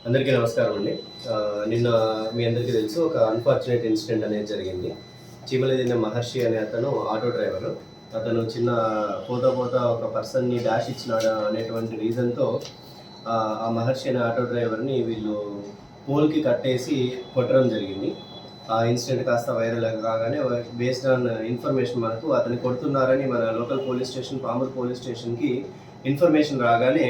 అందరికీ నమస్కారం అండి. నిన్న మీ అందరికీ తెలుసు ఒక అన్‌ఫార్చునేట్ ఇన్సిడెంట్ అనేది జరిగింది. చీమలదిన్న మహర్షి అనే అతను ఆటో డ్రైవరు. అతను చిన్న పోతా ఒక పర్సన్‌ని డాష్ ఇచ్చినాడు అనేటువంటి రీజన్‌తో ఆ మహర్షి అనే ఆటో డ్రైవర్‌ని వీళ్ళు పోల్‌కి కట్టేసి కొట్టడం జరిగింది. ఆ ఇన్సిడెంట్ కాస్త వైరల్ కాగానే బేస్డ్ ఆన్ ఇన్ఫర్మేషన్ మనకు అతన్ని కొడుతున్నారని మన local police station Pamuru police స్టేషన్‌కి ఇన్ఫర్మేషన్ రాగానే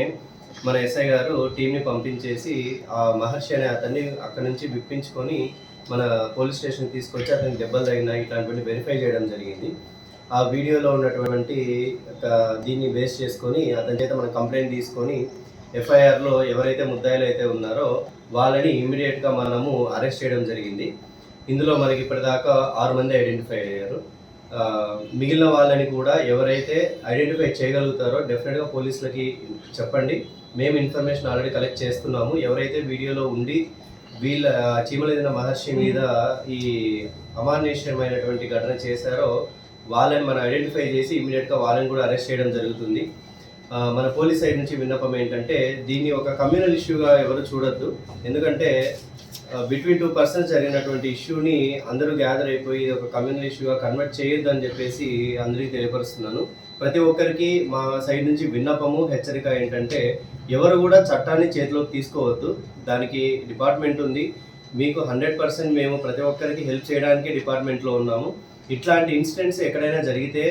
మన ఎస్ఐ గారు టీంని పంపించేసి ఆ మహర్షి అనే అతన్ని అక్కడి నుంచి విప్పించుకొని మన పోలీస్ స్టేషన్కి తీసుకొచ్చి అతనికి దెబ్బలు తగినాయి ఇట్లాంటివన్నీ వెరిఫై చేయడం జరిగింది. ఆ వీడియోలో ఉన్నటువంటి దీన్ని బేస్ చేసుకొని అతని చేత మనం కంప్లైంట్ తీసుకొని ఎఫ్ఐఆర్లో ఎవరైతే ముద్దాయిలు అయితే ఉన్నారో వాళ్ళని ఇమ్మీడియట్గా మనము అరెస్ట్ చేయడం జరిగింది. ఇందులో మనకి ఇప్పటిదాకా 6 మంది ఐడెంటిఫై అయ్యారు. మిగిలిన వాళ్ళని కూడా ఎవరైతే ఐడెంటిఫై చేయగలుగుతారో డెఫినెట్గా పోలీసులకి చెప్పండి. మేము ఇన్ఫర్మేషన్ ఆల్రెడీ కలెక్ట్ చేస్తున్నాము. ఎవరైతే వీడియోలో ఉండి వీళ్ళ చీమలదిన్న మహర్షి మీద ఈ అమానుష్యమైనటువంటి ఘటన చేశారో వాళ్ళని మనం ఐడెంటిఫై చేసి ఇమీడియట్గా వాళ్ళని కూడా అరెస్ట్ చేయడం జరుగుతుంది. మన పోలీస్ సైడ్ నుంచి విన్నపం ఏంటంటే దీన్ని ఒక కమ్యూనల్ ఇష్యూగా ఎవరు చూడొద్దు. ఎందుకంటే బిట్వీన్ 2 పర్సన్స్ జరిగినటువంటి ఇష్యూని అందరూ గ్యాదర్ అయిపోయి ఒక కమ్యూనల్ ఇష్యూగా కన్వర్ట్ చేయొద్దు అని చెప్పేసి అందరికీ తెలియపరుస్తున్నాను. ప్రతి ఒక్కరికి మా సైడ్ నుంచి విన్నపము హెచ్చరిక ఏంటంటే ఎవరు కూడా చట్టాన్ని చేతిలోకి తీసుకోవద్దు. దానికి డిపార్ట్మెంట్ ఉంది. మీకు 100% మేము ప్రతి ఒక్కరికి హెల్ప్ చేయడానికి డిపార్ట్మెంట్లో ఉన్నాము. ఇట్లాంటి ఇన్సిడెంట్స్ ఎక్కడైనా జరిగితే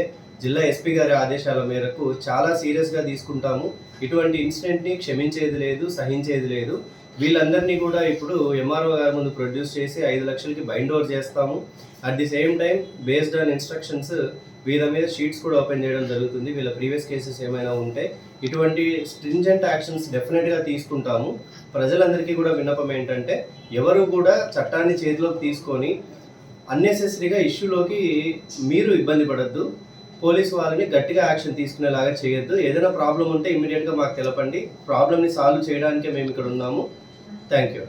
జిల్లా ఎస్పీ గారి ఆదేశాల మేరకు చాలా సీరియస్గా తీసుకుంటాము. ఇటువంటి ఇన్సిడెంట్ని క్షమించేది లేదు, సహించేది లేదు. వీళ్ళందరినీ కూడా ఇప్పుడు ఎంఆర్ఓ గారి ముందు ప్రొడ్యూస్ చేసి 5 లక్షలకి బైండ్ ఓవర్ చేస్తాము. At the same time based on instructions వీళ్ళ మీద షీట్స్ కూడా ఓపెన్ చేయడం జరుగుతుంది. వీళ్ళ ప్రీవియస్ కేసెస్ ఏమైనా ఉంటే ఇటువంటి స్ట్రింజెంట్ యాక్షన్స్ డెఫినెట్గా తీసుకుంటాము. ప్రజలందరికీ కూడా విన్నపం ఏంటంటే ఎవరు కూడా చట్టాన్ని చేతిలోకి తీసుకొని అన్నెసెసరీగా ఇష్యూలోకి మీరు ఇబ్బంది పడద్దు. పోలీసు వాళ్ళని గట్టిగా యాక్షన్ తీసుకునేలాగా చేయొద్దు. ఏదైనా ప్రాబ్లం ఉంటే ఇమీడియట్గా మాకు తెలపండి. ప్రాబ్లమ్ని సాల్వ్ చేయడానికే మేము ఇక్కడ ఉన్నాము. Thank you.